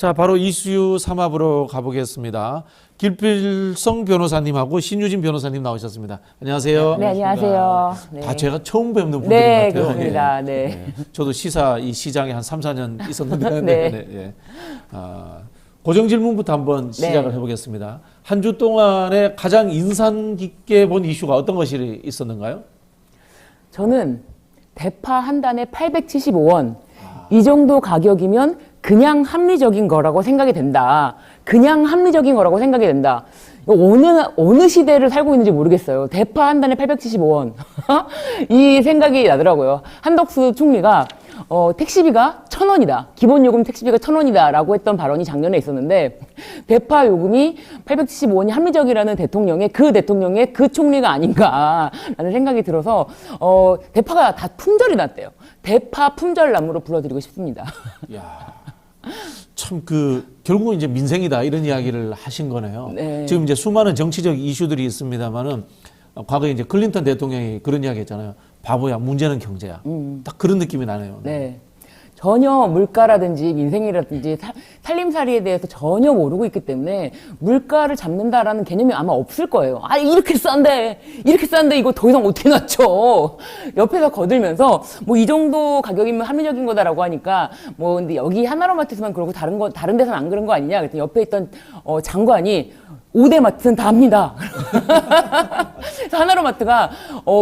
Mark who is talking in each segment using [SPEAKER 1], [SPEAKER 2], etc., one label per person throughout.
[SPEAKER 1] 자, 바로 이슈 3합으로 가보겠습니다. 길필성 변호사님하고 신유진 변호사님 나오셨습니다. 안녕하세요.
[SPEAKER 2] 네, 안녕하세요. 네.
[SPEAKER 1] 다 제가 처음 뵙는 분들인
[SPEAKER 2] 네,
[SPEAKER 1] 것 같아요.
[SPEAKER 2] 그렇습니다.
[SPEAKER 1] 예.
[SPEAKER 2] 네.
[SPEAKER 1] 예. 저도 이 시장에 한 3, 4년 있었는데.
[SPEAKER 2] 네.
[SPEAKER 1] 예. 고정 질문부터 한번 시작을 해보겠습니다. 한 주 동안에 가장 인상 깊게 본 이슈가 어떤 것이 있었는가요?
[SPEAKER 2] 저는 대파 한 단에 875원. 이 정도 가격이면 그냥 합리적인 거라고 생각이 된다. 그냥 합리적인 거라고 생각이 된다. 어느 시대를 살고 있는지 모르겠어요. 대파 한 단에 875원. 이 생각이 나더라고요. 한덕수 총리가 택시비가 1,000원이다. 기본 요금 택시비가 1,000원이다. 라고 했던 발언이 작년에 있었는데, 대파 요금이 875원이 합리적이라는 대통령의 그 총리가 아닌가라는 생각이 들어서, 대파가 다 품절이 났대요. 대파 품절나무로 불러드리고 싶습니다.
[SPEAKER 1] 야, 참 결국은 이제 민생이다 이런 이야기를 하신 거네요.
[SPEAKER 2] 네.
[SPEAKER 1] 지금 이제 수많은 정치적 이슈들이 있습니다만은 과거에 이제 클린턴 대통령이 그런 이야기 했잖아요. 바보야, 문제는 경제야. 딱 그런 느낌이 나네요.
[SPEAKER 2] 네. 전혀 물가라든지 민생이라든지 살림살이에 대해서 전혀 모르고 있기 때문에 물가를 잡는다라는 개념이 아마 없을 거예요. 아, 이렇게 싼데 이거 더 이상 어떻게 낮춰? 옆에서 거들면서 뭐 이 정도 가격이면 합리적인 거다라고 하니까 뭐 근데 여기 하나로마트에서만 그러고 다른 데서는 안 그런 거 아니냐? 그랬더니 옆에 있던 장관이 5대 마트는 다 합니다. 그래서 하나로마트가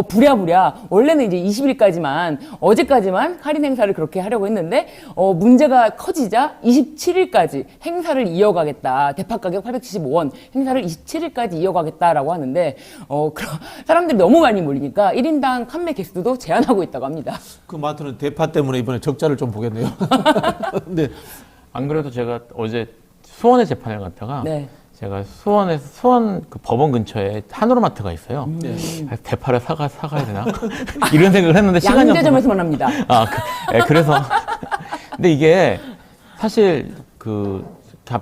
[SPEAKER 2] 부랴부랴 원래는 이제 20일까지만 어제까지만 할인 행사를 그렇게 하려고 했는데 문제가 커지자 27일까지 행사를 이어가겠다. 대파 가격 875원 행사를 27일까지 이어가겠다라고 하는데 사람들이 너무 많이 몰리니까 1인당 판매 개수도 제한하고 있다고 합니다.
[SPEAKER 1] 그 마트는 대파 때문에 이번에 적자를 좀 보겠네요. 네.
[SPEAKER 3] 안 그래도 제가 어제 수원에 재판을 갔다가
[SPEAKER 2] 네.
[SPEAKER 3] 제가 수원 그 법원 근처에 한우로마트가 있어요.
[SPEAKER 1] 네.
[SPEAKER 3] 대파를 사가야 되나? 이런 생각을 했는데 시간이
[SPEAKER 2] 양재점에서만 합니다.
[SPEAKER 3] 그래서 근데 이게 사실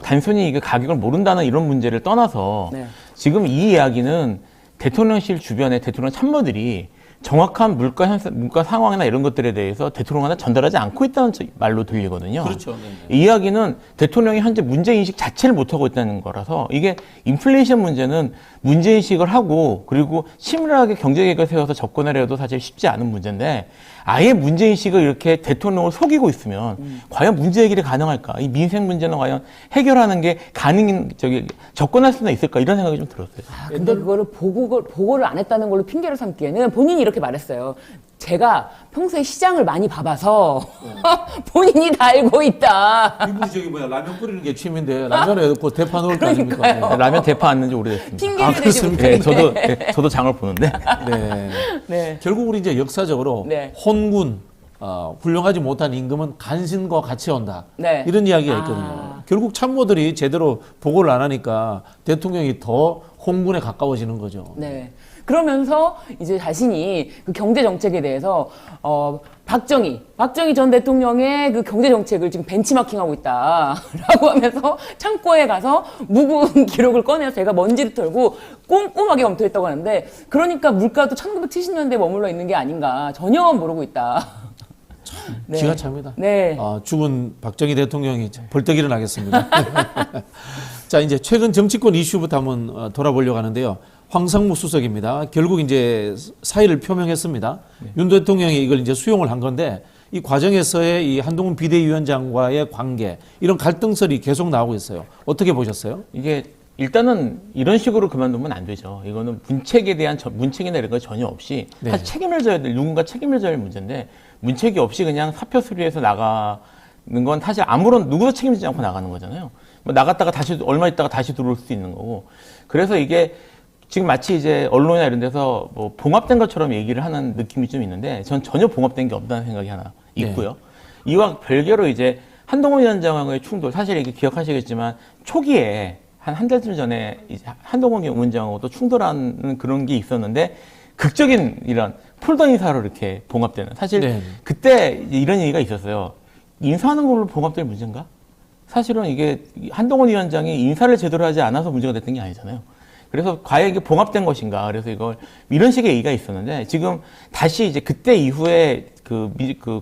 [SPEAKER 3] 단순히 이게 가격을 모른다는 이런 문제를 떠나서
[SPEAKER 2] 네.
[SPEAKER 3] 지금 이 이야기는 대통령실 주변에 대통령 참모들이 정확한 물가 상황이나 이런 것들에 대해서 대통령한테 전달하지 않고 있다는 말로 들리거든요.
[SPEAKER 1] 그렇죠. 네.
[SPEAKER 3] 이 이야기는 대통령이 현재 문제인식 자체를 못하고 있다는 거라서 이게 인플레이션 문제는 문제인식을 하고 그리고 치밀하게 경제계획을 세워서 접근하려도 사실 쉽지 않은 문제인데 아예 문제인식을 이렇게 대통령을 속이고 있으면 과연 문제 해결이 가능할까? 이 민생 문제는 과연 해결하는 게 접근할 수는 있을까? 이런 생각이 좀 들었어요.
[SPEAKER 2] 근데 그거를 보고를 안 했다는 걸로 핑계를 삼기에는 본인이 이렇게 말했어요. 제가 평소에 시장을 많이 봐봐서 본인이 다 알고 있다.
[SPEAKER 1] 이분이 라면 끓이는 게 취미인데 라면에 대파 넣을 거 아닙니까?
[SPEAKER 3] 라면 대파 안 넣은 지 오래됐습니다.
[SPEAKER 2] 핑계를 대지
[SPEAKER 1] 그렇습니까?
[SPEAKER 2] 못했네.
[SPEAKER 3] 저도 장을 보는데.
[SPEAKER 1] 네.
[SPEAKER 2] 네.
[SPEAKER 1] 결국 우리 이제 역사적으로
[SPEAKER 2] 네.
[SPEAKER 1] 혼군, 훌륭하지 못한 임금은 간신과 같이 온다.
[SPEAKER 2] 네.
[SPEAKER 1] 이런 이야기가 있거든요. 결국 참모들이 제대로 보고를 안 하니까 대통령이 더 혼군에 가까워지는 거죠.
[SPEAKER 2] 네. 그러면서 이제 자신이 그 경제 정책에 대해서 박정희 전 대통령의 그 경제 정책을 지금 벤치마킹하고 있다라고 하면서 창고에 가서 묵은 기록을 꺼내서 제가 먼지를 털고 꼼꼼하게 검토했다고 하는데 그러니까 물가도 1970년대에 머물러 있는 게 아닌가 전혀 모르고 있다. 네.
[SPEAKER 1] 기가 찹니다.
[SPEAKER 2] 네.
[SPEAKER 1] 죽은 박정희 대통령이 벌떡 일어나겠습니다. 자, 이제 최근 정치권 이슈부터 한번 돌아보려고 하는데요. 황상무 수석입니다. 결국 이제 사의를 표명했습니다.
[SPEAKER 3] 네.
[SPEAKER 1] 윤 대통령이 이걸 이제 수용을 한 건데 이 과정에서의 이 한동훈 비대위원장과의 관계 이런 갈등설이 계속 나오고 있어요. 어떻게 보셨어요?
[SPEAKER 3] 이게 일단은 이런 식으로 그만두면 안 되죠. 이거는 문책에 대한 문책이나 이런 거 전혀 없이
[SPEAKER 1] 네.
[SPEAKER 3] 사실 책임을 져야 될 누군가 책임을 져야 할 문제인데 문책이 없이 그냥 사표 수리해서 나가는 건 사실 누구도 책임지지 않고 나가는 거잖아요. 뭐 나갔다가 다시 얼마 있다가 다시 들어올 수도 있는 거고. 그래서 이게 지금 마치 이제 언론이나 이런 데서 뭐 봉합된 것처럼 얘기를 하는 느낌이 좀 있는데 전 전혀 봉합된 게 없다는 생각이 하나 있고요. 네. 이와 별개로 이제 한동훈 위원장과의 충돌 사실 이게 기억하시겠지만 초기에 한 달쯤 전에 이제 한동훈 위원장하고도 충돌하는 그런 게 있었는데 극적인 이런 폴더 인사로 이렇게 봉합되는 사실
[SPEAKER 1] 네.
[SPEAKER 3] 그때 이런 얘기가 있었어요. 인사하는 걸로 봉합될 문제인가? 사실은 이게 한동훈 위원장이 인사를 제대로 하지 않아서 문제가 됐던 게 아니잖아요. 그래서 과연 이게 봉합된 것인가? 그래서 이런 식의 얘기가 있었는데 지금 다시 이제 그때 이후에 그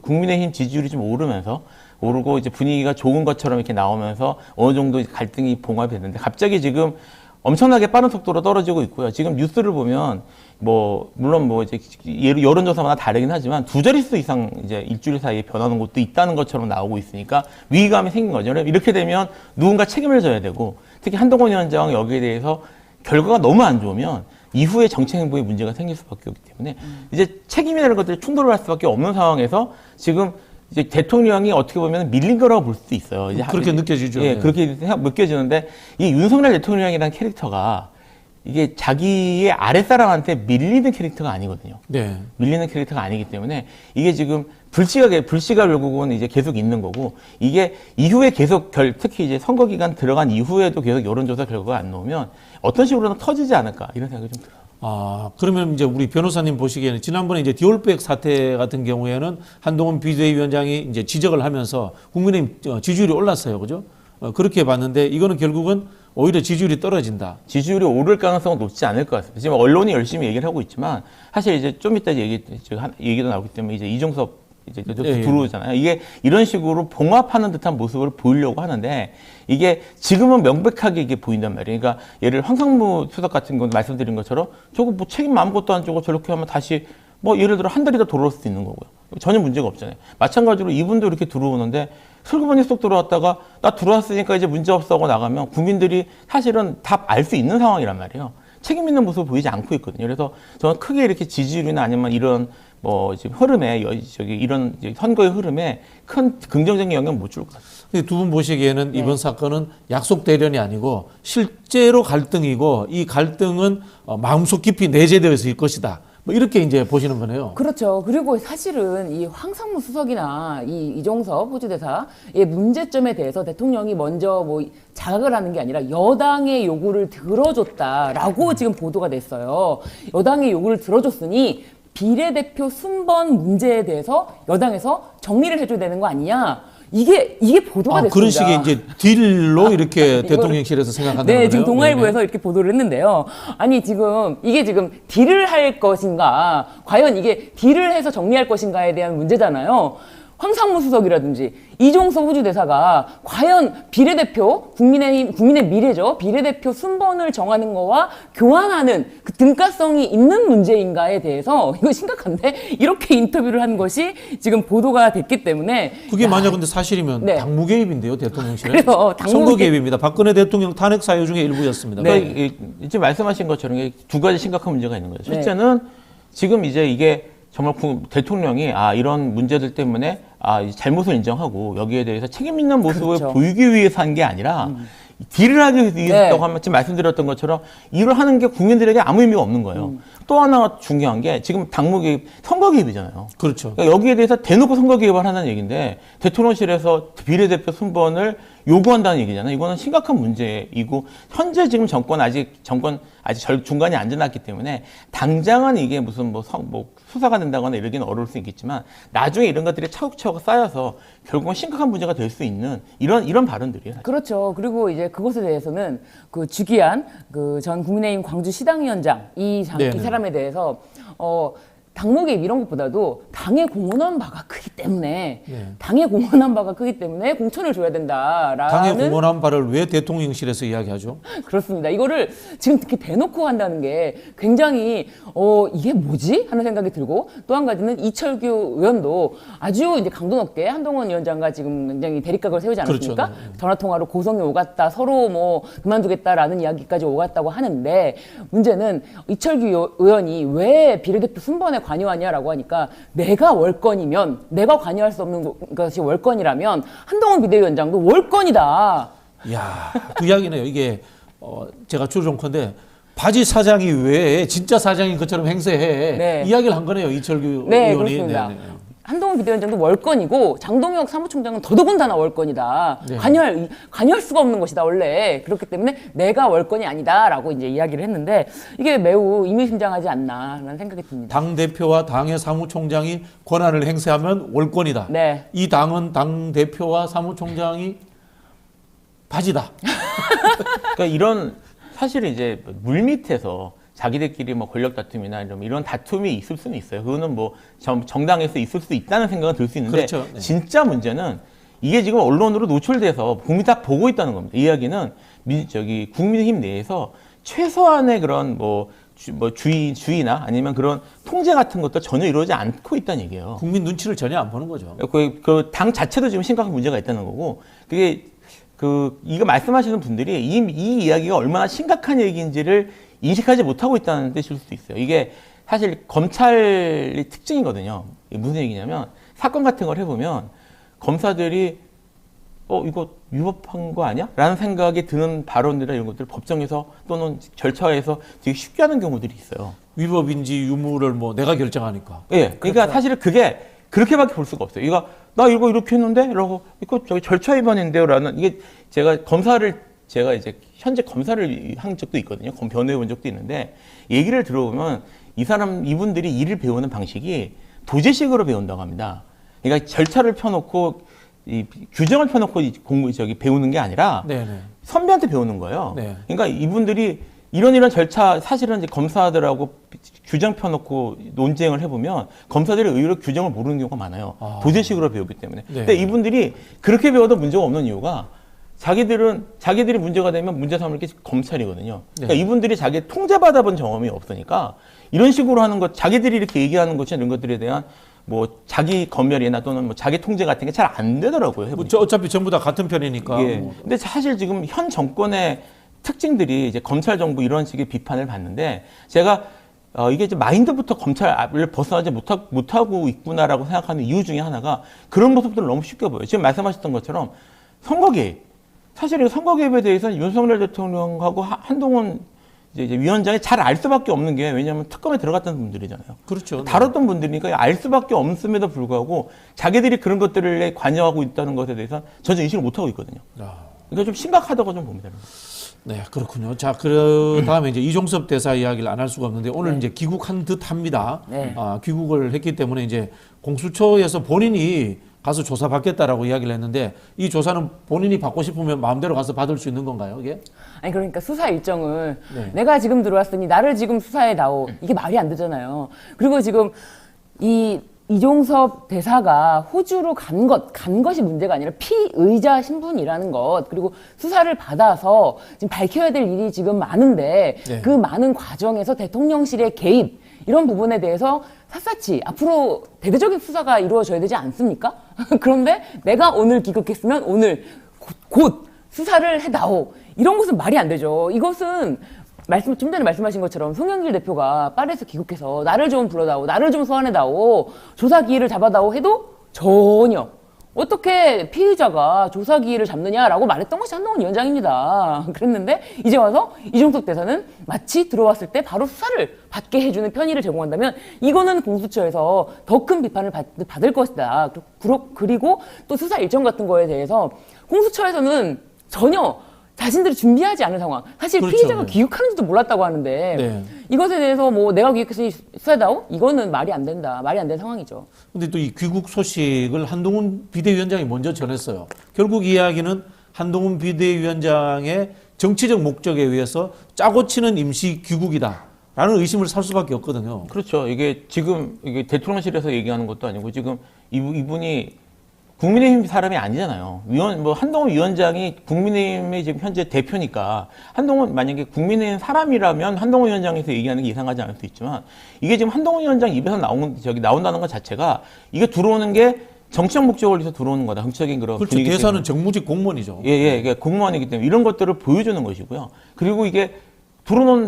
[SPEAKER 3] 국민의힘 지지율이 좀 오르면서 오르고 이제 분위기가 좋은 것처럼 이렇게 나오면서 어느 정도 갈등이 봉합이 됐는데 갑자기 지금 엄청나게 빠른 속도로 떨어지고 있고요. 지금 뉴스를 보면 뭐 물론 뭐 이제 여론조사마다 다르긴 하지만 두 자릿수 이상 이제 일주일 사이에 변하는 곳도 있다는 것처럼 나오고 있으니까 위기감이 생긴 거죠. 이렇게 되면 누군가 책임을 져야 되고 특히 한동훈 위원장 여기에 대해서 결과가 너무 안 좋으면 이후에 정책 행보에 문제가 생길 수밖에 없기 때문에 이제 책임이라는 것들이 충돌을 할 수밖에 없는 상황에서 지금 이제 대통령이 어떻게 보면 밀린 거라고 볼 수도 있어요. 이제
[SPEAKER 1] 그렇게 느껴지죠.
[SPEAKER 3] 예,
[SPEAKER 1] 네.
[SPEAKER 3] 그렇게 느껴지는데 이 윤석열 대통령이라는 캐릭터가 이게 자기의 아랫사람한테 밀리는 캐릭터가 아니거든요.
[SPEAKER 1] 네.
[SPEAKER 3] 밀리는 캐릭터가 아니기 때문에 이게 지금 불씨가 결국은 이제 계속 있는 거고 이게 이후에 계속 특히 이제 선거 기간 들어간 이후에도 계속 여론조사 결과가 안 나오면 어떤 식으로든 터지지 않을까 이런 생각이 좀 들어요.
[SPEAKER 1] 아, 그러면 이제 우리 변호사님 보시기에는 지난번에 이제 디올백 사태 같은 경우에는 한동훈 비대위원장이 이제 지적을 하면서 국민의힘 지지율이 올랐어요. 그죠? 그렇게 봤는데 이거는 결국은 오히려 지지율이 떨어진다.
[SPEAKER 3] 지지율이 오를 가능성은 높지 않을 것 같습니다. 지금 언론이 열심히 얘기를 하고 있지만 사실 이제 좀 이따 얘기도 나오기 때문에 이제 이종섭 이제 들어오잖아요. 이게 이런 식으로 봉합하는 듯한 모습을 보이려고 하는데 이게 지금은 명백하게 이게 보인단 말이에요. 그러니까 예를 황상무 수석 같은 건 말씀드린 것처럼 저거 뭐 책임 아무것도 안 지고 저렇게 하면 다시 뭐 예를 들어 한 달이 더 돌아올 수도 있는 거고요. 전혀 문제가 없잖아요. 마찬가지로 이분도 이렇게 들어오는데 슬그머니 쏙 들어왔다가 나 들어왔으니까 이제 문제 없어 하고 나가면 국민들이 사실은 다 알 수 있는 상황이란 말이에요. 책임 있는 모습을 보이지 않고 있거든요. 그래서 저는 크게 이렇게 지지율이나 아니면 이런 뭐 지금 흐름에 이런 선거의 흐름에 큰 긍정적인 영향 못 줄 것 같아요.
[SPEAKER 1] 두 분 보시기에는 이번 사건은 약속 대련이 아니고 실제로 갈등이고 이 갈등은 마음속 깊이 내재되어 있을 것이다. 뭐 이렇게 이제 보시는 거네요.
[SPEAKER 2] 그렇죠. 그리고 사실은 이 황상무 수석이나 이종섭 호주대사의 문제점에 대해서 대통령이 먼저 뭐 자각을 하는 게 아니라 여당의 요구를 들어줬다라고 지금 보도가 됐어요. 여당의 요구를 들어줬으니 비례대표 순번 문제에 대해서 여당에서 정리를 해줘야 되는 거 아니냐. 이게 보도가 됐습니다.
[SPEAKER 1] 그런 식의 이제 딜로 이렇게 대통령실에서 생각한다는 거예요?
[SPEAKER 2] 네, 지금 동아일보에서 이렇게 보도를 했는데요. 아니 지금 이게 지금 딜을 할 것인가, 과연 이게 딜을 해서 정리할 것인가에 대한 문제잖아요. 황상무 수석이라든지 이종섭 호주대사가 과연 비례대표 국민의 미래죠. 비례대표 순번을 정하는 거와 교환하는 그 등가성이 있는 문제인가에 대해서 이거 심각한데 이렇게 인터뷰를 한 것이 지금 보도가 됐기 때문에
[SPEAKER 1] 그게 만약 근데 사실이면
[SPEAKER 2] 네.
[SPEAKER 1] 당무 개입인데요, 대통령실에.
[SPEAKER 2] 그래서
[SPEAKER 1] 선거 개입입니다. 박근혜 대통령 탄핵 사유 중에 일부였습니다.
[SPEAKER 2] 네.
[SPEAKER 3] 그러니까 지금 말씀하신 것처럼 두 가지 심각한 문제가 있는 거죠. 첫째는 지금 이제 이게 정말 대통령이 이런 문제들 때문에 잘못을 인정하고 여기에 대해서 책임 있는 모습을
[SPEAKER 2] 그렇죠.
[SPEAKER 3] 보이기 위해서 한 게 아니라 딜을 하기 위해서 하면 지금 말씀드렸던 것처럼 일을 하는 게 국민들에게 아무 의미가 없는 거예요. 또 하나 중요한 게 지금 당무 개입, 선거 개입이잖아요.
[SPEAKER 1] 그렇죠.
[SPEAKER 3] 그러니까 여기에 대해서 대놓고 선거 개입을 하는 얘기인데 대통령실에서 비례대표 순번을 요구한다는 얘기잖아요. 이거는 심각한 문제이고 현재 지금 정권 아직 중간에 안 지났기 때문에 당장은 이게 무슨 뭐 수사가 된다거나 이러기는 어려울 수 있겠지만 나중에 이런 것들이 차곡차곡 쌓여서 결국은 심각한 문제가 될 수 있는 이런 발언들이에요.
[SPEAKER 2] 그렇죠. 그리고 이제 그것에 대해서는 그 주기한 그 전 국민의힘 광주 시당위원장 이 사람에 대해서 당무 개입 이런 것보다도 당에 공헌한 바가 크기 때문에 공천을 줘야 된다라는
[SPEAKER 1] 당에 공헌한 바를 왜 대통령실에서 이야기하죠?
[SPEAKER 2] 그렇습니다. 이거를 지금 특히 대놓고 한다는 게 굉장히 이게 뭐지 하는 생각이 들고 또 한 가지는 이철규 의원도 아주 이제 강도 높게 한동훈 위원장과 지금 굉장히 대립각을 세우지 않았습니까?
[SPEAKER 1] 그렇죠. 네.
[SPEAKER 2] 전화 통화로 고성이 오갔다 서로 뭐 그만두겠다라는 이야기까지 오갔다고 하는데 문제는 이철규 의원이 왜 비례대표 순번에 관여하냐라고 하니까 내가 월권이면 내가 관여할 수 없는 것이 월권이라면 한동훈 비대위원장도 월권이다.
[SPEAKER 1] 이야, 그 이야기네요. 이게 제가 추정컨대 바지 사장이 왜 진짜 사장인 것처럼 행세해
[SPEAKER 2] 네.
[SPEAKER 1] 이야기를 한 거네요. 이철규
[SPEAKER 2] 네,
[SPEAKER 1] 의원이.
[SPEAKER 2] 그렇습니다. 한동훈 비대위원장도 월권이고 장동혁 사무총장은 더더군다나 월권이다.
[SPEAKER 1] 네.
[SPEAKER 2] 관여할 수가 없는 것이다 원래. 그렇기 때문에 내가 월권이 아니다라고 이제 이야기를 했는데 이게 매우 의미심장하지 않나라는 생각이 듭니다.
[SPEAKER 1] 당 대표와 당의 사무총장이 권한을 행사하면 월권이다.
[SPEAKER 2] 네.
[SPEAKER 1] 이 당은 당 대표와 사무총장이 바지다.
[SPEAKER 3] 그러니까 이런 사실 이제 물밑에서 자기들끼리 뭐 권력 다툼이나 이런 다툼이 있을 수는 있어요. 그거는 뭐 정당에서 있을 수 있다는 생각은 들 수 있는데
[SPEAKER 1] 그렇죠. 네.
[SPEAKER 3] 진짜 문제는 이게 지금 언론으로 노출돼서 국민이 다 보고 있다는 겁니다. 이 이야기는 국민의힘 내에서 최소한의 그런 주의나 아니면 그런 통제 같은 것도 전혀 이루어지지 않고 있다는 얘기예요.
[SPEAKER 1] 국민 눈치를 전혀 안 보는 거죠.
[SPEAKER 3] 그 당 자체도 지금 심각한 문제가 있다는 거고, 그게 이거 말씀하시는 분들이 이 이야기가 얼마나 심각한 얘기인지를 인식하지 못하고 있다는 뜻일 수도 있어요. 이게 사실 검찰의 특징이거든요. 이게 무슨 얘기냐면 사건 같은 걸 해보면 검사들이 이거 위법한 거 아니야? 라는 생각이 드는 발언이나 이런 것들 법정에서 또는 절차에서 되게 쉽게 하는 경우들이 있어요.
[SPEAKER 1] 위법인지 유무를 내가 결정하니까.
[SPEAKER 3] 예. 그러니까 사실은 그게 그렇게밖에 볼 수가 없어요. 나 이거 이렇게 했는데? 라고, 이거 절차 위반인데요? 라는, 이게 제가 이제 현재 검사를 한 적도 있거든요. 변호해 본 적도 있는데, 얘기를 들어보면 이분들이 일을 배우는 방식이 도제식으로 배운다고 합니다. 그러니까 절차를 펴놓고, 규정을 펴놓고 배우는 게 아니라,
[SPEAKER 1] 네네.
[SPEAKER 3] 선배한테 배우는 거예요.
[SPEAKER 1] 네.
[SPEAKER 3] 그러니까 이분들이 이런 절차, 사실은 이제 검사들하고 규정 펴놓고 논쟁을 해보면 검사들이 의외로 규정을 모르는 경우가 많아요. 도제식으로 배우기 때문에.
[SPEAKER 1] 네.
[SPEAKER 3] 근데 이분들이 그렇게 배워도 문제가 없는 이유가 자기들이 문제가 되면 문제 삼을 게 검찰이거든요. 그러니까
[SPEAKER 1] 네.
[SPEAKER 3] 이분들이 자기 통제받아본 경험이 없으니까 이런 식으로 하는 것, 자기들이 이렇게 얘기하는 것이나 이런 것들에 대한 자기 검열이나 또는 자기 통제 같은 게 잘 안 되더라고요. 해보니까.
[SPEAKER 1] 어차피 전부 다 같은 편이니까.
[SPEAKER 3] 예. 근데 사실 지금 현 정권의 특징들이 이제 검찰 정부 이런 식의 비판을 받는데 제가 이게 이제 마인드부터 검찰을 벗어나지 못하고 있구나라고 생각하는 이유 중에 하나가 그런 모습들을 너무 쉽게 보여요. 지금 말씀하셨던 것처럼 선거 개입. 사실 이 선거 개입에 대해서는 윤석열 대통령하고 한동훈 이제 위원장이 잘 알 수밖에 없는 게 왜냐하면 특검에 들어갔던 분들이잖아요.
[SPEAKER 1] 그렇죠.
[SPEAKER 3] 다뤘던 분들이니까 알 수밖에 없음에도 불구하고 자기들이 그런 것들에 관여하고 있다는 것에 대해서 전혀 인식을 못하고 있거든요. 그러니까 좀 심각하다고 좀 봅니다.
[SPEAKER 1] 네, 그렇군요. 자, 다음에 이제 이종섭 대사 이야기를 안 할 수가 없는데 오늘 이제 귀국한 듯 합니다.
[SPEAKER 2] 네.
[SPEAKER 1] 귀국을 했기 때문에 이제 공수처에서 본인이 가서 조사받겠다라고 이야기를 했는데 이 조사는 본인이 받고 싶으면 마음대로 가서 받을 수 있는 건가요, 이게?
[SPEAKER 2] 아니 그러니까 수사 일정을
[SPEAKER 1] 네.
[SPEAKER 2] 내가 지금 들어왔으니 나를 지금 수사에 나오 이게 말이 안 되잖아요. 그리고 지금 이종섭 대사가 호주로 간 것이 문제가 아니라 피의자 신분이라는 것, 그리고 수사를 받아서 지금 밝혀야 될 일이 지금 많은데
[SPEAKER 1] 네.
[SPEAKER 2] 그 많은 과정에서 대통령실의 개입, 이런 부분에 대해서 샅샅이 앞으로 대대적인 수사가 이루어져야 되지 않습니까? 그런데 내가 오늘 귀국했으면 오늘 곧 수사를 해다오. 이런 것은 말이 안 되죠. 이것은 좀 전에 말씀하신 것처럼 송영길 대표가 파리에서 귀국해서 나를 좀 불러다오, 나를 좀 소환해다오, 조사 기회를 잡아다오 해도 전혀 어떻게 피의자가 조사 기회를 잡느냐라고 말했던 것이 한동훈 위원장입니다. 그랬는데 이제 와서 이종석 대사는 마치 들어왔을 때 바로 수사를 받게 해주는 편의를 제공한다면 이거는 공수처에서 더 큰 비판을 받을 것이다. 그리고 또 수사 일정 같은 거에 대해서 공수처에서는 전혀 자신들이 준비하지 않은 상황. 사실
[SPEAKER 1] 그렇죠.
[SPEAKER 2] 피의자가
[SPEAKER 1] 네.
[SPEAKER 2] 귀국하는지도 몰랐다고 하는데
[SPEAKER 1] 네.
[SPEAKER 2] 이것에 대해서 내가 귀국했으니 수사다오? 이거는 말이 안 된다. 말이 안 되는 상황이죠.
[SPEAKER 1] 근데 또 이 귀국 소식을 한동훈 비대위원장이 먼저 전했어요. 결국 이야기는 한동훈 비대위원장의 정치적 목적에 의해서 짜고 치는 임시 귀국이다라는 의심을 살 수밖에 없거든요.
[SPEAKER 3] 그렇죠. 이게 대통령실에서 얘기하는 것도 아니고 지금 이분이 국민의힘 사람이 아니잖아요. 한동훈 위원장이 국민의힘의 지금 현재 대표니까 만약에 국민의힘 사람이라면 한동훈 위원장에서 얘기하는 게 이상하지 않을 수 있지만 이게 지금 한동훈 위원장 입에서 나온다는 것 자체가 이게 들어오는 게 정치적 목적을 위해서 들어오는 거다. 정치적인 그런
[SPEAKER 1] 그렇죠.
[SPEAKER 3] 분위기
[SPEAKER 1] 대사는
[SPEAKER 3] 때문에.
[SPEAKER 1] 정무직 공무원이죠.
[SPEAKER 3] 예, 이게 공무원이기 때문에 이런 것들을 보여주는 것이고요. 그리고 이게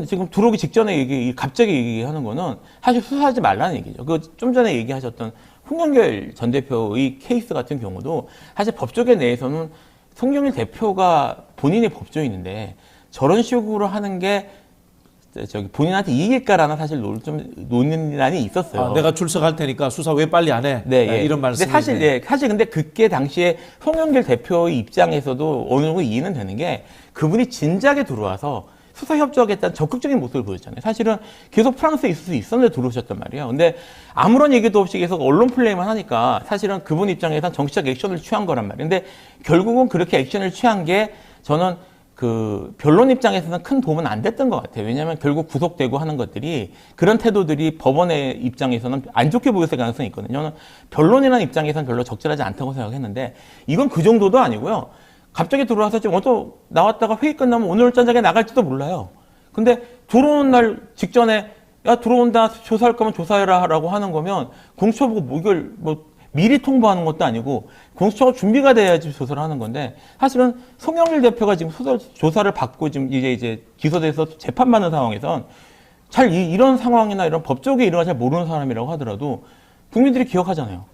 [SPEAKER 3] 지금 들어오기 직전에 갑자기 얘기하는 거는 사실 수사하지 말라는 얘기죠. 좀 전에 얘기하셨던 홍영길 전 대표의 케이스 같은 경우도 사실 법조계 내에서는 송영길 대표가 본인이 법조인인데 저런 식으로 하는 게 본인한테 이익일까라는 사실 논란이 있었어요.
[SPEAKER 1] 내가 출석할 테니까 수사 왜 빨리 안 해?
[SPEAKER 3] 네, 예.
[SPEAKER 1] 이런 말씀.
[SPEAKER 3] 근데 사실 근데 그게 당시에 송영길 대표의 입장에서도 어느 정도 이해는 되는 게 그분이 진작에 들어와서 수사 협조하겠다는 적극적인 모습을 보였잖아요. 사실은 계속 프랑스에 있을 수 있었는데 들어오셨단 말이에요. 근데 아무런 얘기도 없이 계속 언론 플레이만 하니까 사실은 그분 입장에서는 정치적 액션을 취한 거란 말이에요. 근데 결국은 그렇게 액션을 취한 게 저는 그 변론 입장에서는 큰 도움은 안 됐던 것 같아요. 왜냐하면 결국 구속되고 하는 것들이 그런 태도들이 법원의 입장에서는 안 좋게 보였을 가능성이 있거든요. 저는 변론이라는 입장에서는 별로 적절하지 않다고 생각했는데 이건 그 정도도 아니고요. 갑자기 들어와서 지금 또 나왔다가 회의 끝나면 오늘 저녁에 나갈지도 몰라요. 근데 들어오는 날 직전에 야 들어온다 조사할 거면 조사해라라고 하는 거면 공수처보고 뭐 이걸 뭐 미리 통보하는 것도 아니고 공수처가 준비가 돼야지 조사를 하는 건데 사실은 송영길 대표가 지금 조사를 받고 지금 이제 기소돼서 재판받는 상황에선 잘 이런 상황이나 이런 법조계 이런 걸 잘 모르는 사람이라고 하더라도 국민들이 기억하잖아요.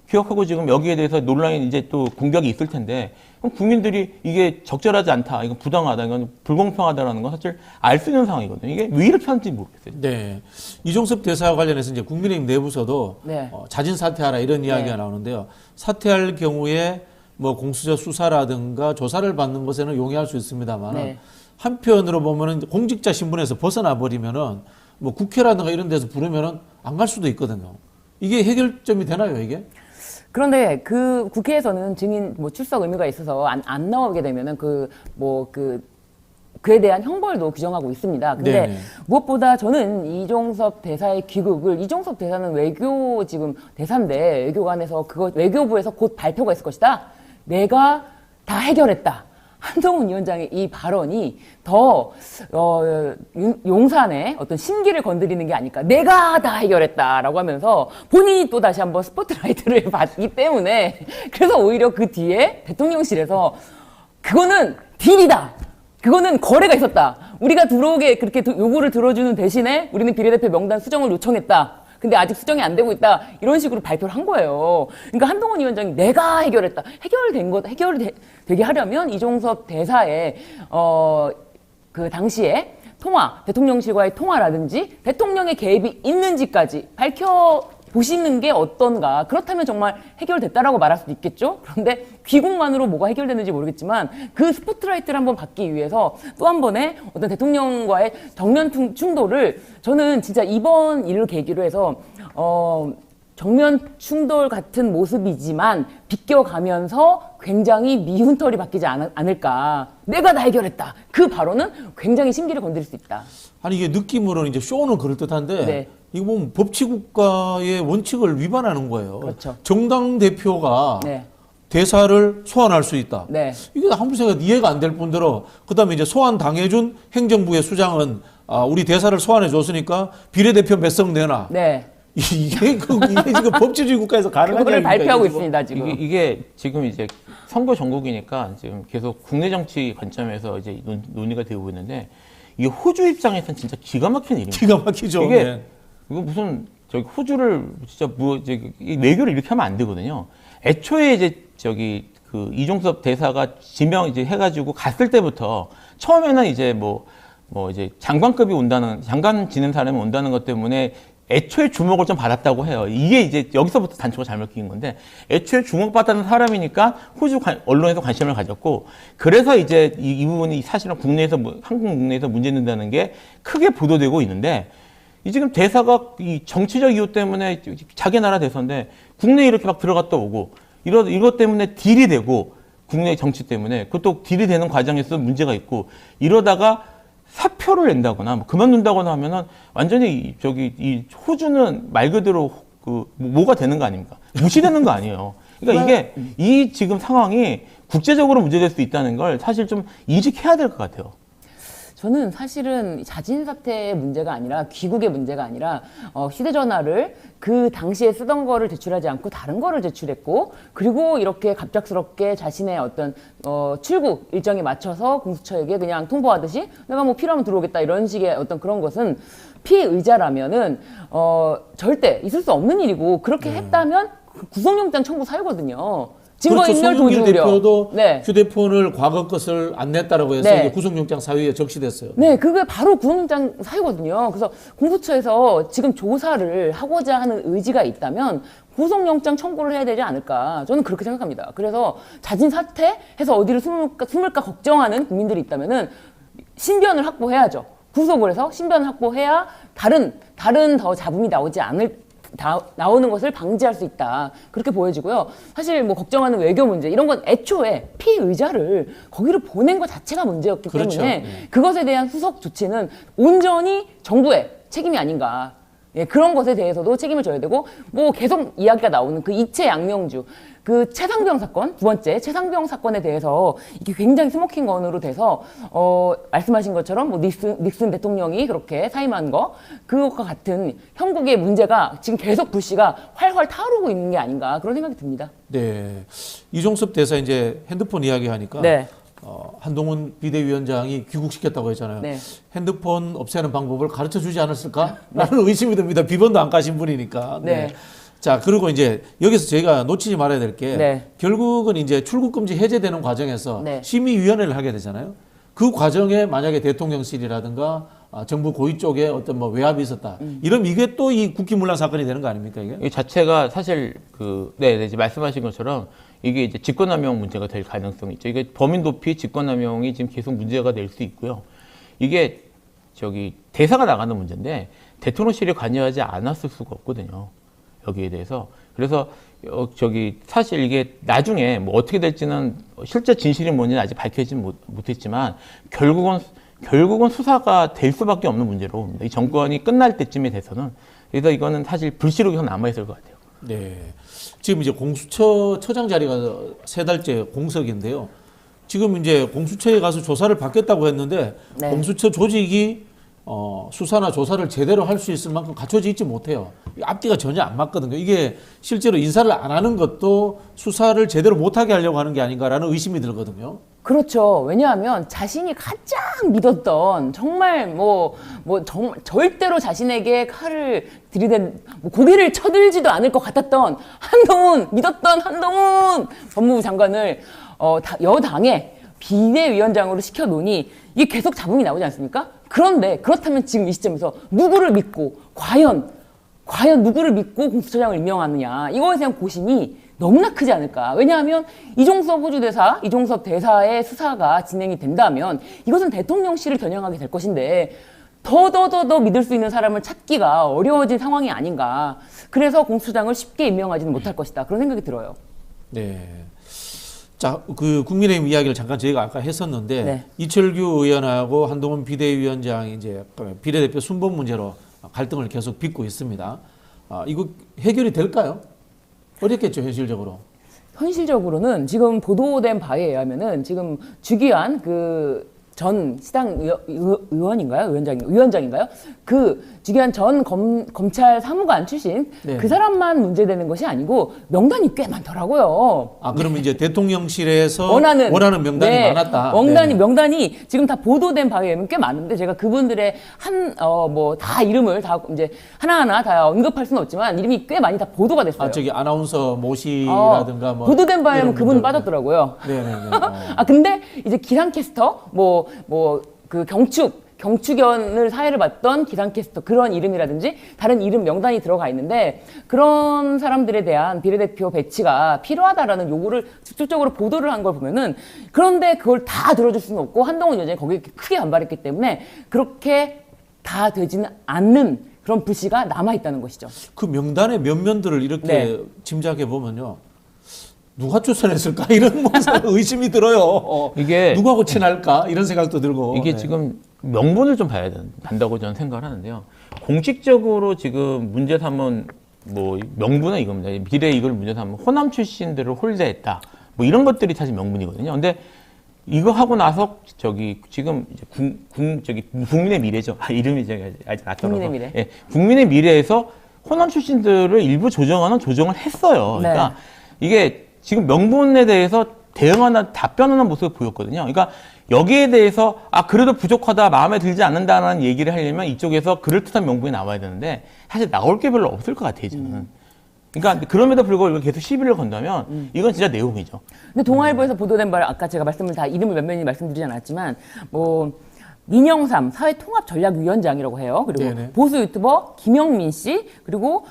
[SPEAKER 3] 기억하고 지금 여기에 대해서 논란이 이제 또 공격이 있을 텐데 그럼 국민들이 이게 적절하지 않다, 이건 부당하다, 이건 불공평하다라는 건 사실 알 수 있는 상황이거든요. 이게 왜 이렇게 하는지 모르겠어요.
[SPEAKER 1] 네. 이종섭 대사와 관련해서 이제 국민의힘 내부서도
[SPEAKER 2] 네.
[SPEAKER 1] 자진 사퇴하라 이런 이야기가 나오는데요. 사퇴할 경우에 뭐 공수처 수사라든가 조사를 받는 것에는 용이할 수 있습니다만
[SPEAKER 2] 네.
[SPEAKER 1] 한편으로 보면은 공직자 신분에서 벗어나 버리면은 뭐 국회라든가 이런 데서 부르면은 안 갈 수도 있거든요. 이게 해결점이 되나요, 이게?
[SPEAKER 2] 그런데 그 국회에서는 증인 뭐 출석 의무가 있어서 안 나오게 되면은 그에 대한 형벌도 규정하고 있습니다. 근데
[SPEAKER 1] 네네.
[SPEAKER 2] 무엇보다 저는 이종섭 대사의 귀국을, 이종섭 대사는 외교 지금 대사인데 외교관에서 외교부에서 곧 발표가 있을 것이다. 내가 다 해결했다. 한동훈 위원장의 이 발언이 더 용산의 어떤 심기를 건드리는 게 아닐까. 내가 다 해결했다라고 하면서 본인이 또 다시 한번 스포트라이트를 받기 때문에 그래서 오히려 그 뒤에 대통령실에서 그거는 딜이다. 그거는 거래가 있었다. 우리가 들어오게 그렇게 요구를 들어주는 대신에 우리는 비례대표 명단 수정을 요청했다. 근데 아직 수정이 안 되고 있다. 이런 식으로 발표를 한 거예요. 그러니까 한동훈 위원장이 내가 해결했다. 되게 하려면 이종섭 대사의 그 당시에 대통령실과의 통화라든지 대통령의 개입이 있는지까지 보시는 게 어떤가. 그렇다면 정말 해결됐다라고 말할 수도 있겠죠. 그런데 귀국만으로 뭐가 해결되는지 모르겠지만 그 스포트라이트를 한번 받기 위해서 또 한 번의 어떤 대통령과의 정면 충돌을 저는 진짜 이번 일을 계기로 해서 정면 충돌 같은 모습이지만 비껴가면서 굉장히 미운 털이 바뀌지 않을까. 내가 다 해결했다. 그 발언은 굉장히 심기를 건드릴 수 있다.
[SPEAKER 1] 아니 이게 느낌으로는 이제 쇼는 그럴듯한데
[SPEAKER 2] 네.
[SPEAKER 1] 이거 보면 법치국가의 원칙을 위반하는 거예요.
[SPEAKER 2] 그렇죠.
[SPEAKER 1] 정당 대표가
[SPEAKER 2] 네.
[SPEAKER 1] 대사를 소환할 수 있다.
[SPEAKER 2] 네.
[SPEAKER 1] 이게 아무 생각 이해가 안 될 뿐더러 그다음에 이제 소환 당해준 행정부의 수장은 우리 대사를 소환해 줬으니까 비례대표 몇 석 내놔.
[SPEAKER 2] 네.
[SPEAKER 1] 이게 지금 법치주의 국가에서 가능한
[SPEAKER 2] 그거를
[SPEAKER 1] 이야기입니까,
[SPEAKER 2] 발표하고
[SPEAKER 1] 이게 지금?
[SPEAKER 2] 있습니다, 지금.
[SPEAKER 3] 이게 지금 이제 선거 전국이니까 지금 계속 국내 정치 관점에서 이제 논의가 되고 있는데 이게 호주 입장에서는 진짜 기가 막힌 일입니다.
[SPEAKER 1] 기가 막히죠.
[SPEAKER 3] 이게
[SPEAKER 1] 네.
[SPEAKER 3] 이거 무슨 저기 호주를 진짜 이 외교를 이렇게 하면 안 되거든요. 애초에 이제 그 이종섭 대사가 지명 이제 해가지고 갔을 때부터 처음에는 이제 뭐 이제 장관 지낸 사람이 온다는 것 때문에 애초에 주목을 좀 받았다고 해요. 이게 이제 여기서부터 단초가 잘못 끼인 건데 애초에 주목받았던 사람이니까 호주 언론에서 관심을 가졌고 그래서 이제 이 부분이 사실은 한국 국내에서 문제된다는 게 크게 보도되고 있는데 이 지금 대사가 이 정치적 이유 때문에 자기 나라 대사인데 국내에 이렇게 막 들어갔다 오고 이것 때문에 딜이 되고 국내 정치 때문에 그것도 딜이 되는 과정에서 문제가 있고 이러다가 사표를 낸다거나 뭐 그만둔다거나 하면은 완전히 이 호주는 말 그대로 뭐가 되는 거 아닙니까? 무시되는 거 아니에요. 그러니까 이게 이 지금 상황이 국제적으로 문제될 수 있다는 걸 사실 좀 인식해야 될 것 같아요.
[SPEAKER 2] 저는 사실은 자진 사퇴의 문제가 아니라 귀국의 문제가 아니라 휴대전화를 그 당시에 쓰던 거를 제출하지 않고 다른 거를 제출했고 그리고 이렇게 갑작스럽게 자신의 어떤 출국 일정에 맞춰서 공수처에게 그냥 통보하듯이 내가 뭐 필요하면 들어오겠다 이런 식의 어떤 그런 것은 피의자라면은 절대 있을 수 없는 일이고 그렇게 했다면 구속영장 청구 사유거든요. 증거
[SPEAKER 1] 그렇죠.
[SPEAKER 2] 인멸
[SPEAKER 1] 송영길
[SPEAKER 2] 도주 우려.
[SPEAKER 1] 대표도
[SPEAKER 2] 네.
[SPEAKER 1] 휴대폰을 과거 것을 안 냈다라고 해서
[SPEAKER 2] 네.
[SPEAKER 1] 이제 구속영장 사유에 적시됐어요.
[SPEAKER 2] 네, 그게 바로 구속영장 사유거든요. 그래서 공수처에서 지금 조사를 하고자 하는 의지가 있다면 구속영장 청구를 해야 되지 않을까. 저는 그렇게 생각합니다. 그래서 자진 사퇴해서 어디를 숨을까 걱정하는 국민들이 있다면은 신변을 확보해야죠. 구속을 해서 신변을 확보해야 다른 더 잡음이 나오지 않을 나오는 것을 방지할 수 있다. 그렇게 보여지고요. 사실 뭐 걱정하는 외교 문제 이런 건 애초에 피의자를 거기로 보낸 것 자체가 문제였기
[SPEAKER 1] 그렇죠.
[SPEAKER 2] 때문에
[SPEAKER 1] 네.
[SPEAKER 2] 그것에 대한 후속 조치는 온전히 정부의 책임이 아닌가. 예, 그런 것에 대해서도 책임을 져야 되고 뭐 계속 이야기가 나오는 그 이채 양명주 그 최상병 사건 두 번째 최상병 사건에 대해서 이게 굉장히 스모킹 건으로 돼서 말씀하신 것처럼 뭐 닉슨 대통령이 그렇게 사임한 거 그것과 같은 형국의 문제가 지금 계속 불씨가 활활 타오르고 있는 게 아닌가 그런 생각이 듭니다.
[SPEAKER 1] 네. 이종섭 대사 이제 핸드폰 이야기하니까
[SPEAKER 2] 네.
[SPEAKER 1] 한동훈 비대위원장이 귀국시켰다고 했잖아요.
[SPEAKER 2] 네.
[SPEAKER 1] 핸드폰 없애는 방법을 가르쳐 주지 않았을까? 라는 의심이 듭니다. 비번도 안 까신 분이니까.
[SPEAKER 2] 네.
[SPEAKER 1] 자, 그리고 이제 여기서 저희가 놓치지 말아야 될 게
[SPEAKER 2] 네.
[SPEAKER 1] 결국은 이제 출국금지 해제되는 과정에서
[SPEAKER 2] 네.
[SPEAKER 1] 심의위원회를 하게 되잖아요. 그 과정에 만약에 대통령실이라든가 정부 고위 쪽에 어떤 뭐 외압이 있었다. 이러면 이게 또 이 국기문란 사건이 되는 거 아닙니까, 이게?
[SPEAKER 3] 이 자체가 사실 이제 말씀하신 것처럼 이게 이제 직권남용 문제가 될 가능성이 있죠. 이게 범인 도피, 직권남용이 지금 계속 문제가 될 수 있고요. 이게 대사가 나가는 문제인데 대통령실이 관여하지 않았을 수가 없거든요. 여기에 대해서. 그래서 사실 이게 나중에 뭐 어떻게 될지는 실제 진실이 뭔지는 아직 밝혀지지 못했지만 결국은 수사가 될 수밖에 없는 문제로 봅니다. 이 정권이 끝날 때쯤에 돼서는. 그래서 이거는 사실 불씨로 계속 남아있을 것 같아요.
[SPEAKER 1] 네. 지금 이제 공수처 처장 자리가 3달째 공석인데요. 지금 이제 공수처에 가서 조사를 받겠다고 했는데
[SPEAKER 2] 네.
[SPEAKER 1] 공수처 조직이 수사나 조사를 제대로 할 수 있을 만큼 갖춰져 있지 못해요. 앞뒤가 전혀 안 맞거든요. 이게 실제로 인사를 안 하는 것도 수사를 제대로 못하게 하려고 하는 게 아닌가라는 의심이 들거든요.
[SPEAKER 2] 그렇죠. 왜냐하면 자신이 가장 믿었던 정말 정말 절대로 자신에게 칼을 들이댄 고개를 쳐들지도 않을 것 같았던 믿었던 한동훈 법무부 장관을 여당의 비대위원장으로 시켜놓으니 이게 계속 잡음이 나오지 않습니까? 그런데 그렇다면 지금 이 시점에서 누구를 믿고 과연 누구를 믿고 공수처장을 임명하느냐 이거에 대한 고심이 너무나 크지 않을까. 왜냐하면 이종섭 대사의 수사가 진행이 된다면 이것은 대통령실을 겨냥하게 될 것인데 더 믿을 수 있는 사람을 찾기가 어려워진 상황이 아닌가. 그래서 공수처장을 쉽게 임명하지는 못할 것이다. 그런 생각이 들어요.
[SPEAKER 1] 네. 자, 그 국민의힘 이야기를 잠깐 저희가 아까 했었는데
[SPEAKER 2] 네.
[SPEAKER 1] 이철규 의원하고 한동훈 비대위원장이 이제 비례대표 순번 문제로 갈등을 계속 빚고 있습니다. 이거 해결이 될까요? 어렵겠죠, 현실적으로.
[SPEAKER 2] 현실적으로는 지금 보도된 바에 의하면은 지금 주기환 전 시당 위원장인가요? 그 주기환 전 검찰 사무관 출신
[SPEAKER 1] 네.
[SPEAKER 2] 그 사람만 문제되는 것이 아니고 명단이 꽤 많더라고요.
[SPEAKER 1] 그러면 이제 대통령실에서
[SPEAKER 2] 원하는
[SPEAKER 1] 명단이
[SPEAKER 2] 네,
[SPEAKER 1] 많았다.
[SPEAKER 2] 명단이 지금 다 보도된 바에 의하면 꽤 많은데 제가 그분들의 다 이름을 다 이제 하나하나 다 언급할 수는 없지만 이름이 꽤 많이 다 보도가 됐어요.
[SPEAKER 1] 아나운서 모씨라든가
[SPEAKER 2] 보도된 바에 의하면 그분
[SPEAKER 1] 분들.
[SPEAKER 2] 빠졌더라고요.
[SPEAKER 1] 네네네.
[SPEAKER 2] 근데 이제 기상캐스터 그 경축연을 사회를 봤던 기상캐스터 그런 이름이라든지 다른 이름 명단이 들어가 있는데 그런 사람들에 대한 비례대표 배치가 필요하다라는 요구를 직접적으로 보도를 한 걸 보면은 그런데 그걸 다 들어줄 수는 없고 한동훈 위원장이 거기에 크게 반발했기 때문에 그렇게 다 되지는 않는 그런 불씨가 남아있다는 것이죠.
[SPEAKER 1] 그 명단의 면면들을 이렇게
[SPEAKER 2] 네.
[SPEAKER 1] 짐작해 보면요. 누가 추천했을까? 이런 의심이 들어요.
[SPEAKER 3] 이게
[SPEAKER 1] 누구하고 친할까? 이런 생각도 들고.
[SPEAKER 3] 이게
[SPEAKER 1] 네.
[SPEAKER 3] 지금 명분을 좀 봐야 된다고 저는 생각을 하는데요. 공식적으로 지금 문제 삼은 명분은 이겁니다. 비례 이걸 문제 삼은 호남 출신들을 홀대했다. 이런 것들이 사실 명분이거든요. 근데 이거 하고 나서 지금 이제 국민의 미래죠. 이름이 제가 아직 낯설어서.
[SPEAKER 2] 국민의 미래.
[SPEAKER 3] 예, 국민의 미래에서 호남 출신들을 일부 조정을 했어요. 그러니까
[SPEAKER 2] 네.
[SPEAKER 3] 이게 지금 명분에 대해서 답변하는 모습을 보였거든요. 그러니까 여기에 대해서 그래도 부족하다, 마음에 들지 않는다는 얘기를 하려면 이쪽에서 그럴듯한 명분이 나와야 되는데 사실 나올 게 별로 없을 것 같아요, 저는. 그러니까 그럼에도 불구하고 이거 계속 시비를 건다면 이건 진짜 내용이죠.
[SPEAKER 2] 근데 동아일보에서 보도된 바를 아까 제가 이름을 몇몇이 말씀드리지 않았지만 민영삼 사회통합전략위원장이라고 해요. 그리고
[SPEAKER 1] 네네.
[SPEAKER 2] 보수 유튜버 김영민 씨 그리고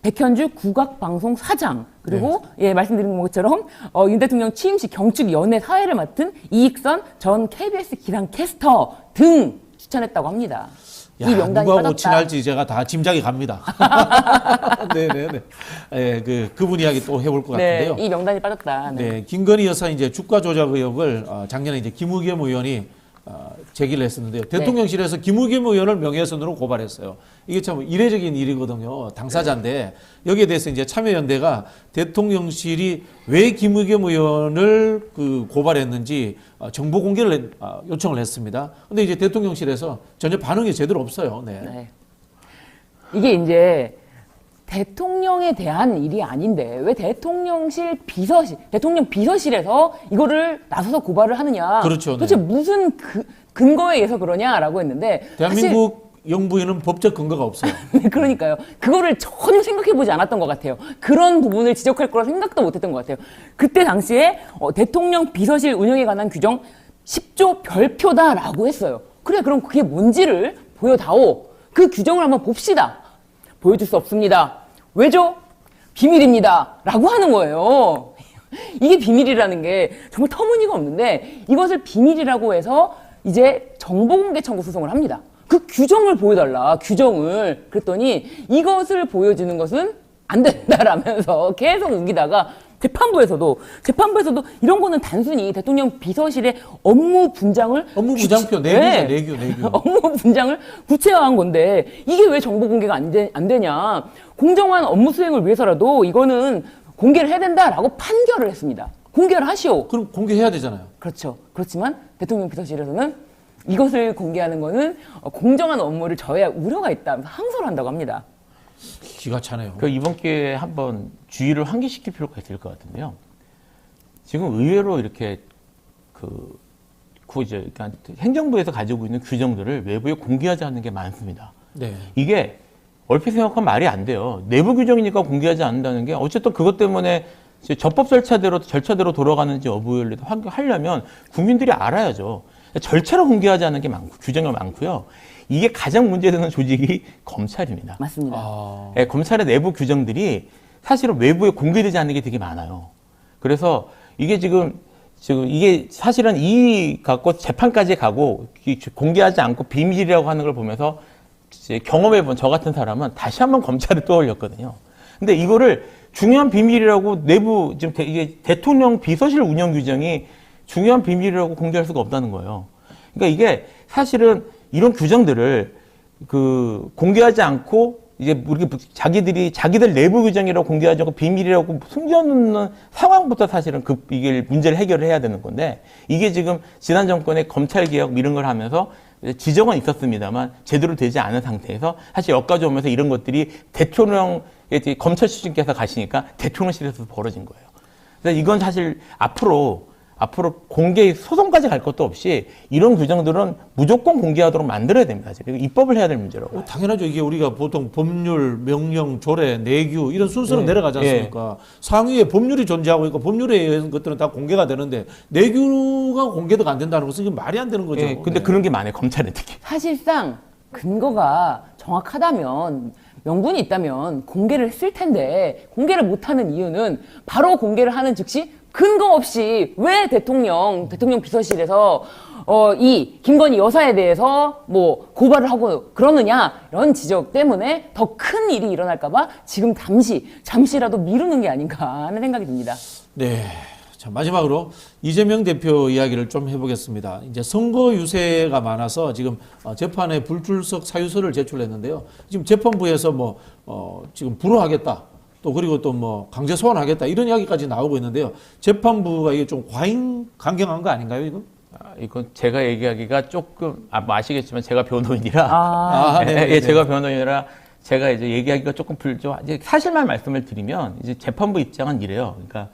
[SPEAKER 2] 백현주 국악방송 사장 그리고 말씀드린 것처럼 윤 대통령 취임식 경축연회 사회를 맡은 이익선 전 KBS 기상캐스터 등 추천했다고 합니다.
[SPEAKER 1] 야,
[SPEAKER 2] 이 명단이
[SPEAKER 1] 누구하고
[SPEAKER 2] 빠졌다.
[SPEAKER 1] 친할지 제가 다 짐작이 갑니다. 네네네. 예, 그분 이야기 또 해볼 것
[SPEAKER 2] 네,
[SPEAKER 1] 같은데요.
[SPEAKER 2] 이 명단이 빠졌다. 네.
[SPEAKER 1] 네, 김건희 여사 이제 주가 조작 의혹을 작년에 이제 김의겸 의원이 제기를 했었는데요. 대통령실에서 김의겸 의원을 명예훼손으로 고발했어요. 이게 참 이례적인 일이거든요. 당사자인데 여기에 대해서 이제 참여연대가 대통령실이 왜 김의겸 의원을 고발했는지 정보 공개를 요청을 했습니다. 근데 이제 대통령실에서 전혀 반응이 제대로 없어요. 네.
[SPEAKER 2] 네. 이게 이제 대통령에 대한 일이 아닌데 왜 대통령 비서실에서 이거를 나서서 고발을 하느냐.
[SPEAKER 1] 그렇죠.
[SPEAKER 2] 도대체
[SPEAKER 1] 네.
[SPEAKER 2] 무슨 근거에 의해서 그러냐라고 했는데
[SPEAKER 1] 대한민국 영부인은 법적 근거가 없어요.
[SPEAKER 2] 네, 그러니까요. 그거를 전혀 생각해보지 않았던 것 같아요. 그런 부분을 지적할 거라 생각도 못했던 것 같아요. 그때 당시에 대통령 비서실 운영에 관한 규정 10조 별표다라고 했어요. 그래, 그럼 그게 뭔지를 보여다오. 그 규정을 한번 봅시다. 보여줄 수 없습니다. 왜죠? 비밀입니다. 라고 하는 거예요. 이게 비밀이라는 게 정말 터무니가 없는데 이것을 비밀이라고 해서 이제 정보공개 청구 소송을 합니다. 그 규정을 보여달라, 규정을. 그랬더니 이것을 보여주는 것은 안 된다라면서 계속 우기다가 재판부에서도 이런 거는 단순히 대통령 비서실의 업무 분장표 내규죠, 내규. 업무 분장을 구체화한 건데 이게 왜 정보 공개가 안 되냐. 공정한 업무 수행을 위해서라도 이거는 공개를 해야 된다라고 판결을 했습니다. 공개를 하시오.
[SPEAKER 1] 그럼 공개해야 되잖아요.
[SPEAKER 2] 그렇죠. 그렇지만 대통령 비서실에서는 이것을 공개하는 거는 공정한 업무를 저해할 우려가 있다. 항소를 한다고 합니다.
[SPEAKER 1] 기가 차네요.
[SPEAKER 3] 이번 기회에 한번 주의를 환기시킬 필요가 있을 것 같은데요. 지금 의외로 이렇게 그러니까 행정부에서 가지고 있는 규정들을 외부에 공개하지 않는 게 많습니다.
[SPEAKER 1] 네.
[SPEAKER 3] 이게 얼핏 생각하면 말이 안 돼요. 내부 규정이니까 공개하지 않는다는 게 어쨌든 그것 때문에 적법 절차대로 돌아가는지 여부를 하려면 국민들이 알아야죠. 절차를 공개하지 않는 게 많고 규정이 많고요. 이게 가장 문제되는 조직이 검찰입니다.
[SPEAKER 2] 맞습니다.
[SPEAKER 3] 네, 검찰의 내부 규정들이 사실은 외부에 공개되지 않는 게 되게 많아요. 그래서 이게 지금 이게 사실은 이 갖고 재판까지 가고 공개하지 않고 비밀이라고 하는 걸 보면서 경험해본 저 같은 사람은 다시 한번 검찰을 떠올렸거든요. 근데 이거를 중요한 비밀이라고 내부 지금 이게 대통령 비서실 운영 규정이 중요한 비밀이라고 공개할 수가 없다는 거예요. 그러니까 이게 사실은 이런 규정들을 공개하지 않고 이제 자기들 내부 규정이라고 공개하지 않고 비밀이라고 숨겨놓는 상황부터 사실은 이게 문제를 해결을 해야 되는 건데 이게 지금 지난 정권의 검찰 개혁 이런 걸 하면서 지적은 있었습니다만 제대로 되지 않은 상태에서 사실 여기까지 오면서 이런 것들이 검찰 출신께서 가시니까 대통령실에서 벌어진 거예요. 그래서 이건 사실 앞으로 공개 소송까지 갈 것도 없이 이런 규정들은 무조건 공개하도록 만들어야 됩니다. 그리고 입법을 해야 될 문제라고.
[SPEAKER 1] 당연하죠. 이게 우리가 보통 법률, 명령, 조례, 내규 이런 순서로 내려가지 않습니까? 상위에 법률이 존재하고 있고 법률에 의한 것들은 다 공개가 되는데 내규가 공개가 안 된다는 것은 이게 말이 안 되는 거죠.
[SPEAKER 3] 근데 그런 게 많아요. 검찰에 특히.
[SPEAKER 2] 사실상 근거가 정확하다면 명분이 있다면 공개를 했을 텐데 공개를 못하는 이유는 바로 공개를 하는 즉시 근거 없이 왜 대통령 비서실에서 이 김건희 여사에 대해서 뭐 고발을 하고 그러느냐 이런 지적 때문에 더 큰 일이 일어날까봐 지금 잠시라도 미루는 게 아닌가 하는 생각이 듭니다.
[SPEAKER 1] 네. 자, 마지막으로 이재명 대표 이야기를 좀 해보겠습니다. 이제 선거 유세가 많아서 지금 재판에 불출석 사유서를 제출했는데요. 지금 재판부에서 지금 불허하겠다. 또 그리고 또 강제 소환하겠다 이런 이야기까지 나오고 있는데요. 재판부가 이게 좀 과잉 강경한 거 아닌가요, 이거?
[SPEAKER 3] 이건 제가 얘기하기가 조금 아시겠지만 제가 변호인이라
[SPEAKER 1] 네.
[SPEAKER 3] 제가 변호인이라 제가 이제 얘기하기가 조금 이제 사실만 말씀을 드리면 이제 재판부 입장은 이래요. 그러니까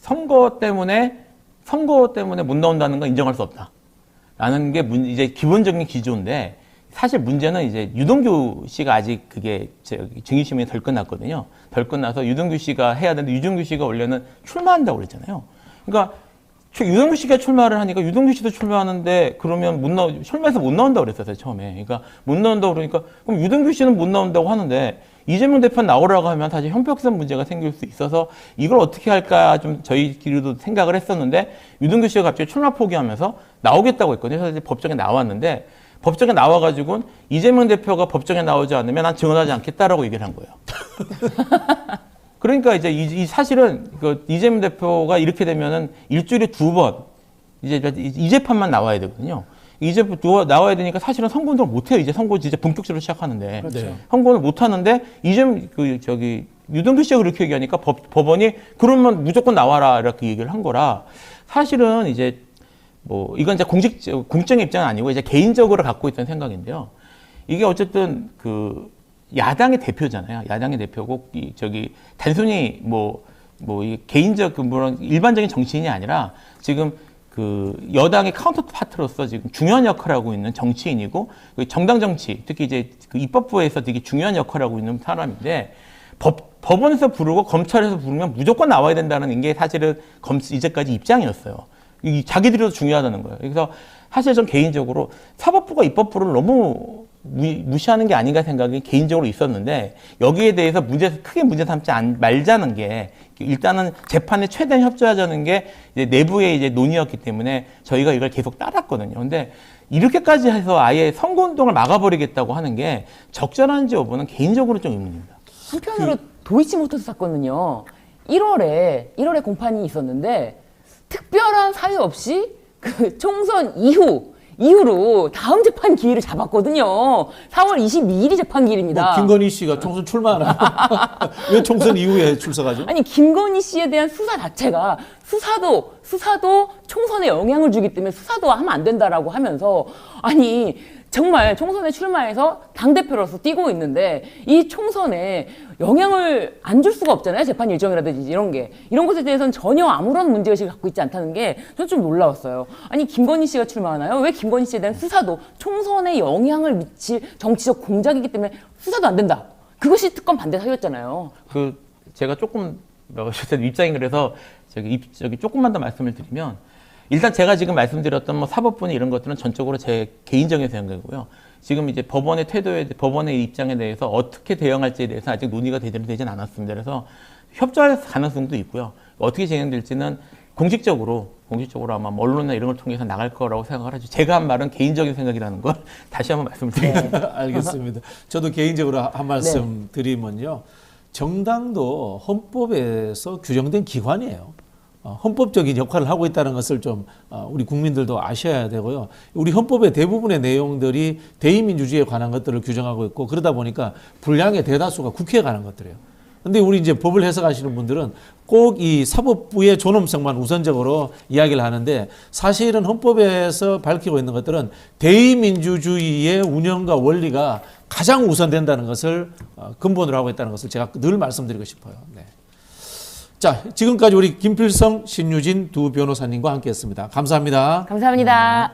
[SPEAKER 3] 선거 때문에 못 나온다는 건 인정할 수 없다라는 게 이제 기본적인 기조인데. 사실 문제는 이제 유동규 씨가 아직 그게 증인신문이 덜 끝났거든요. 덜 끝나서 유동규 씨가 해야 되는데 유동규 씨가 원래는 출마한다고 그랬잖아요. 그러니까 유동규 씨가 출마를 하니까 유동규 씨도 출마하는데 그러면 출마해서 못 나온다고 그랬었어요, 처음에. 그러니까 못 나온다고 그러니까 그럼 유동규 씨는 못 나온다고 하는데 이재명 대표 나오라고 하면 사실 형평성 문제가 생길 수 있어서 이걸 어떻게 할까 좀 저희끼리도 생각을 했었는데 유동규 씨가 갑자기 출마 포기하면서 나오겠다고 했거든요. 그래서 법정에 나왔는데 법정에 나와가지고 이재명 대표가 법정에 나오지 않으면 난 증언하지 않겠다라고 얘기를 한 거예요. 그러니까 이제 이 사실은 그 이재명 대표가 이렇게 되면은 일주일에 2번 이제 이 재판만 나와야 되거든요. 이제 나와야 되니까 사실은 선고운동을 못 해요. 이제 선고 진짜 본격적으로 시작하는데
[SPEAKER 1] 그렇죠.
[SPEAKER 3] 선고를 못 하는데 이제 유동규 씨가 그렇게 얘기하니까 법원이 그러면 무조건 나와라 이렇게 얘기를 한 거라 사실은 이제 뭐 이건 이제 공적인 입장은 아니고 이제 개인적으로 갖고 있던 생각인데요. 이게 어쨌든 그 야당의 대표잖아요. 야당의 대표고 단순히 이 개인적 그런 일반적인 정치인이 아니라 지금 그 여당의 카운터 파트로서 지금 중요한 역할을 하고 있는 정치인이고 정당 정치 특히 이제 그 입법부에서 되게 중요한 역할을 하고 있는 사람인데 법원에서 부르고 검찰에서 부르면 무조건 나와야 된다는 게 사실은 이제까지 입장이었어요. 자기들이 더 중요하다는 거예요. 그래서 사실 전 개인적으로 사법부가 입법부를 너무 무시하는 게 아닌가 생각이 개인적으로 있었는데 여기에 대해서 크게 문제 삼지 말자는 게 일단은 재판에 최대한 협조하자는 게 이제 내부의 이제 논의였기 때문에 저희가 이걸 계속 따랐거든요. 근데 이렇게까지 해서 아예 선거운동을 막아버리겠다고 하는 게 적절한지 여부는 개인적으로 좀 의문입니다.
[SPEAKER 2] 한편으로 도이치모터스 사건은요. 1월에 공판이 있었는데 특별한 사유 없이 그 총선 이후로 다음 재판 기일을 잡았거든요. 4월 22일이 재판 기일입니다.
[SPEAKER 1] 김건희 씨가 총선 출마하나? 왜 총선 이후에 출석하죠?
[SPEAKER 2] 아니 김건희 씨에 대한 수사 자체가 수사도 총선에 영향을 주기 때문에 수사도 하면 안 된다라고 하면서 아니 정말 총선에 출마해서 당대표로서 뛰고 있는데 이 총선에 영향을 안 줄 수가 없잖아요. 재판 일정이라든지 이런 것에 대해서는 전혀 아무런 문제의식을 갖고 있지 않다는 게 저는 좀 놀라웠어요. 아니 김건희 씨가 출마하나요? 왜 김건희 씨에 대한 수사도 총선에 영향을 미칠 정치적 공작이기 때문에 수사도 안 된다. 그것이 특검 반대 사유였잖아요.
[SPEAKER 3] 제가 조금 입장이 그래서 조금만 더 말씀을 드리면 일단 제가 지금 말씀드렸던 뭐 사법부나 이런 것들은 전적으로 제 개인적인 생각이고요. 지금 이제 법원의 입장에 대해서 어떻게 대응할지에 대해서 아직 논의가 제대로 되진 않았습니다. 그래서 협조할 가능성도 있고요. 어떻게 진행될지는 공식적으로 아마 언론이나 이런 걸 통해서 나갈 거라고 생각을 하죠. 제가 한 말은 개인적인 생각이라는 걸 다시 한번 말씀을 드리겠습니다.
[SPEAKER 1] 네. 알겠습니다. 저도 개인적으로 한 말씀 드리면요. 정당도 헌법에서 규정된 기관이에요. 헌법적인 역할을 하고 있다는 것을 좀 우리 국민들도 아셔야 되고요. 우리 헌법의 대부분의 내용들이 대의민주주의에 관한 것들을 규정하고 있고 그러다 보니까 분량의 대다수가 국회에 관한 것들이에요. 근데 우리 이제 법을 해석하시는 분들은 꼭 이 사법부의 존엄성만 우선적으로 이야기를 하는데 사실은 헌법에서 밝히고 있는 것들은 대의민주주의의 운영과 원리가 가장 우선된다는 것을 근본으로 하고 있다는 것을 제가 늘 말씀드리고 싶어요. 네. 자, 지금까지 우리 김필성, 신유진 두 변호사님과 함께했습니다. 감사합니다.
[SPEAKER 2] 감사합니다.